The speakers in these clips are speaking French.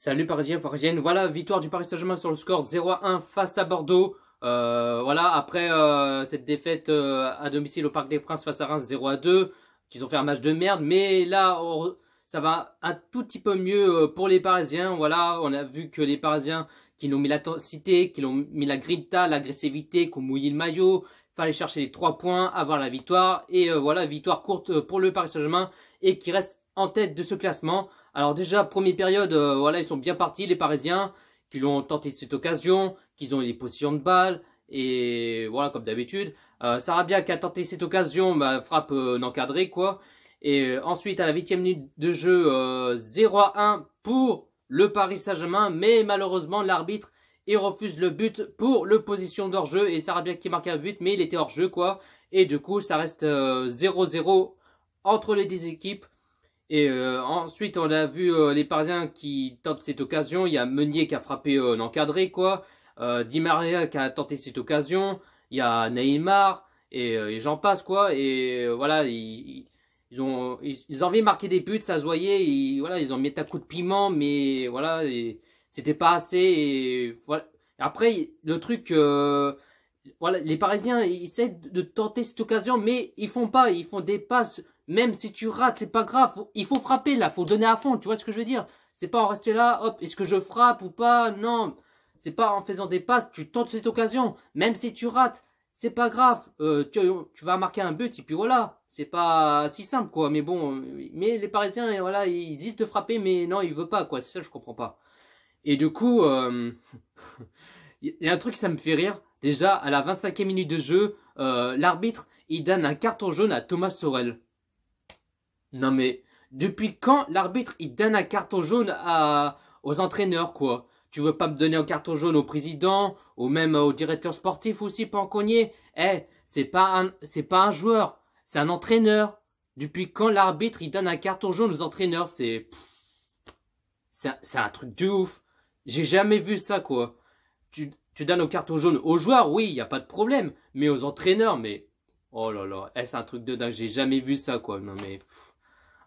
Salut Parisiens, Parisiennes. Voilà, victoire du Paris Saint-Germain sur le score 0-1 face à Bordeaux. Voilà, après cette défaite à domicile au Parc des Princes face à Reims 0-2, qu'ils ont fait un match de merde. Mais là, ça va un tout petit peu mieux pour les Parisiens. Voilà, on a vu que les Parisiens qui ont mis l'intensité, qui ont mis la grinta, l'agressivité, qui ont mouillé le maillot. Fallait chercher les 3 points, avoir la victoire. Et voilà, victoire courte pour le Paris Saint-Germain et qui reste en tête de ce classement. Alors déjà, première période, voilà, ils sont bien partis, les Parisiens, qui l'ont tenté cette occasion, qu'ils ont eu des positions de balle, et voilà, comme d'habitude. Sarabia qui a tenté cette occasion, bah, frappe non cadrée, quoi. Et ensuite, à la 8e minute de jeu, 0-1 pour le Paris Saint-Germain, mais malheureusement, l'arbitre, il refuse le but pour le position d'hors-jeu, et Sarabia qui marque un but, mais il était hors-jeu, quoi. Et du coup, ça reste 0-0 entre les deux équipes. Et ensuite, on a vu les Parisiens qui tentent cette occasion. Il y a Meunier qui a frappé encadré, quoi. Di Maria qui a tenté cette occasion. Il y a Neymar et j'en passe, quoi. Et voilà, ils ont envie de marquer des buts, ça se voyait. Voilà, ils ont mis un coup de piment, mais voilà, c'était pas assez. Et voilà. Après, le truc, voilà, les Parisiens, ils essaient de tenter cette occasion, mais ils font pas. Ils font des passes. Même si tu rates, c'est pas grave. Il faut frapper là, faut donner à fond. Tu vois ce que je veux dire? C'est pas en rester là, hop, est-ce que je frappe ou pas? Non, c'est pas en faisant des passes. Tu tentes cette occasion. Même si tu rates, c'est pas grave. Tu vas marquer un but et puis voilà. C'est pas si simple quoi. Mais bon, mais les Parisiens, voilà, ils hésitent de frapper, mais non, ils veulent pas quoi. C'est ça, je comprends pas. Et du coup, il y a un truc ça me fait rire. Déjà, à la 25e minute de jeu, l'arbitre, il donne un carton jaune à Thomas Sorel. Non mais, depuis quand l'arbitre il donne un carton jaune aux entraîneurs quoi? Tu veux pas me donner un carton jaune au président, ou même au directeur sportif aussi, Pancognier? C'est pas un joueur, c'est un entraîneur. Depuis quand l'arbitre il donne un carton jaune aux entraîneurs? C'est un truc de ouf. J'ai jamais vu ça quoi. Tu donnes au carton jaune aux joueurs, oui, y a pas de problème, mais aux entraîneurs, mais oh là là, c'est un truc de dingue. J'ai jamais vu ça quoi. Non mais.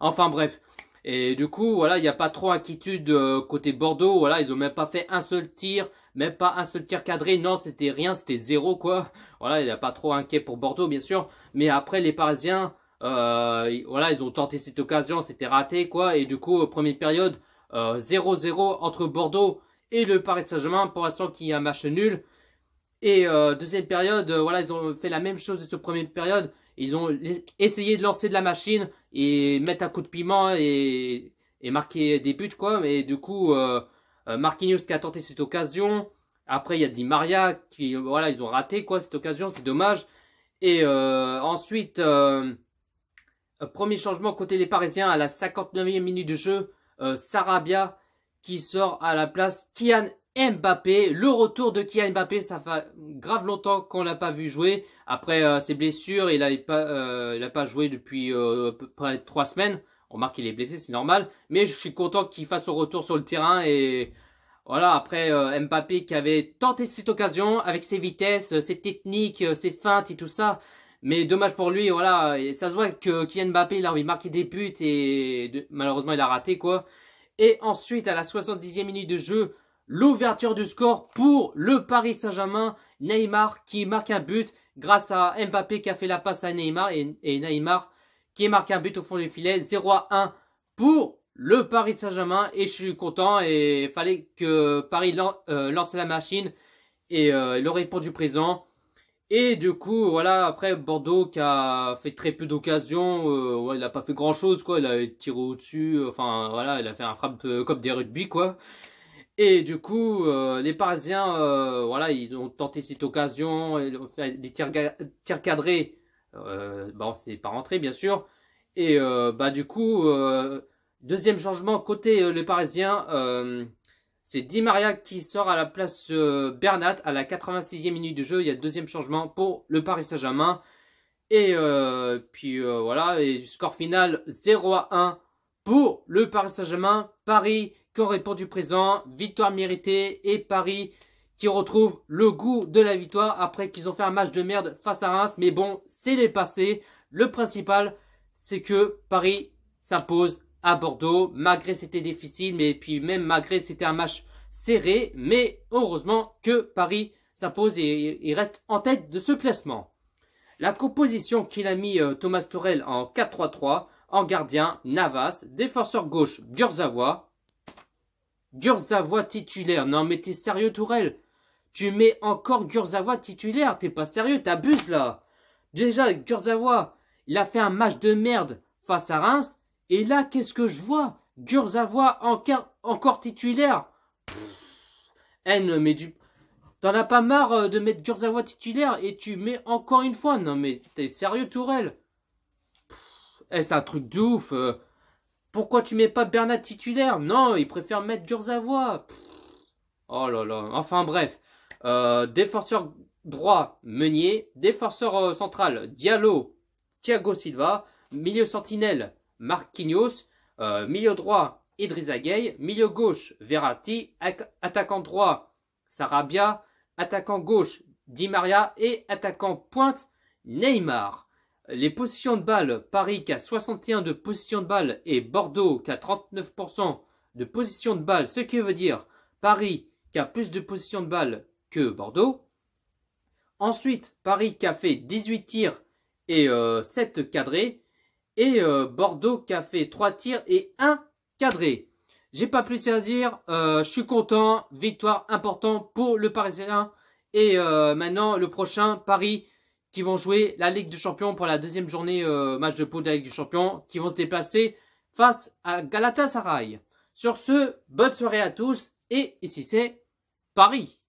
Enfin bref. Et du coup, voilà, il n'y a pas trop d'inquiétude côté Bordeaux. Voilà, ils ont même pas fait un seul tir, même pas un seul tir cadré. Non, c'était rien, c'était zéro quoi. Voilà, il n'y a pas trop inquiet pour Bordeaux, bien sûr. Mais après, les Parisiens, voilà, ils ont tenté cette occasion, c'était raté quoi. Et du coup, première période, 0-0 entre Bordeaux et le Paris Saint-Germain. Pour l'instant, qui y a un match nul. Et deuxième période, voilà, ils ont fait la même chose de cette première période. Ils ont essayé de lancer de la machine et mettre un coup de piment et marquer des buts quoi. Et du coup, Marquinhos qui a tenté cette occasion. Après, il y a Di Maria qui, voilà, ils ont raté quoi cette occasion, c'est dommage. Et ensuite, premier changement côté des Parisiens à la 59e minute de jeu, Sarabia qui sort à la place Kylian Mbappé. Le retour de Kylian Mbappé, ça fait grave longtemps qu'on l'a pas vu jouer. Après ses blessures, il a pas joué depuis à peu près 3 semaines. On remarque qu'il est blessé, c'est normal. Mais je suis content qu'il fasse son retour sur le terrain. Et voilà, après Mbappé qui avait tenté cette occasion avec ses vitesses, ses techniques, ses feintes et tout ça. Mais dommage pour lui, voilà. Et ça se voit que Kylian Mbappé, il a envie de marquer des buts et malheureusement, il a raté quoi. Et ensuite, à la 70e minute de jeu, l'ouverture du score pour le Paris Saint-Germain. Neymar qui marque un but grâce à Mbappé qui a fait la passe à Neymar. Et Neymar qui marque un but au fond du filet. 0-1 pour le Paris Saint-Germain. Et je suis content. Et il fallait que Paris lance la machine. Et il aurait répondu présent. Et du coup, voilà, après Bordeaux qui a fait très peu d'occasions, ouais, il a pas fait grand chose quoi, il a tiré au-dessus, enfin voilà, il a fait un frappe comme des rugby quoi. Et du coup, les Parisiens, voilà, ils ont tenté cette occasion, ils ont fait des tirs cadrés, bon c'est pas rentré bien sûr. Et bah du coup, deuxième changement côté les Parisiens. C'est Di Maria qui sort à la place Bernat à la 86e minute de jeu. Il y a deuxième changement pour le Paris Saint-Germain. Et puis voilà, et du score final 0-1 pour le Paris Saint-Germain. Paris qui ont répondu présent, victoire méritée. Et Paris qui retrouve le goût de la victoire après qu'ils ont fait un match de merde face à Reims. Mais bon, c'est les passés. Le principal, c'est que Paris s'impose à Bordeaux, malgré c'était difficile, mais puis même malgré c'était un match serré, mais heureusement que Paris s'impose et il reste en tête de ce classement. La composition qu'il a mis Thomas Tuchel en 4-3-3, en gardien, Navas, défenseur gauche, Kurzawa. Kurzawa titulaire, non mais t'es sérieux Tuchel? Tu mets encore Kurzawa titulaire, t'es pas sérieux, t'abuses là. Déjà, Kurzawa, il a fait un match de merde face à Reims, et là, qu'est-ce que je vois? Kurzawa encore titulaire. N, mais t'en as pas marre de mettre Kurzawa titulaire et tu mets encore une fois? Non mais t'es sérieux Tourelle? C'est un truc de ouf. Pourquoi tu mets pas Bernat titulaire? Non, il préfère mettre Kurzawa. Oh là là. Enfin bref. Défenseur droit, Meunier. Défenseur central, Diallo, Thiago Silva. Milieu sentinelle, Marquinhos. Milieu droit, Idrissa Gueye. Milieu gauche, Verratti. Attaquant droit, Sarabia. Attaquant gauche, Di Maria. Et attaquant pointe, Neymar. Les positions de balle, Paris qui a 61 de position de balle et Bordeaux qui a 39% de position de balle. Ce qui veut dire Paris qui a plus de position de balle que Bordeaux. Ensuite, Paris qui a fait 18 tirs et 7 cadrés. Et Bordeaux qui a fait 3 tirs et 1 cadré. J'ai pas plus à dire. Je suis content. Victoire importante pour le Parisien. Et maintenant, le prochain, Paris, qui vont jouer la Ligue des Champions pour la deuxième journée match de poule de la Ligue des Champions, qui vont se déplacer face à Galatasaray. Sur ce, bonne soirée à tous. Et ici c'est Paris.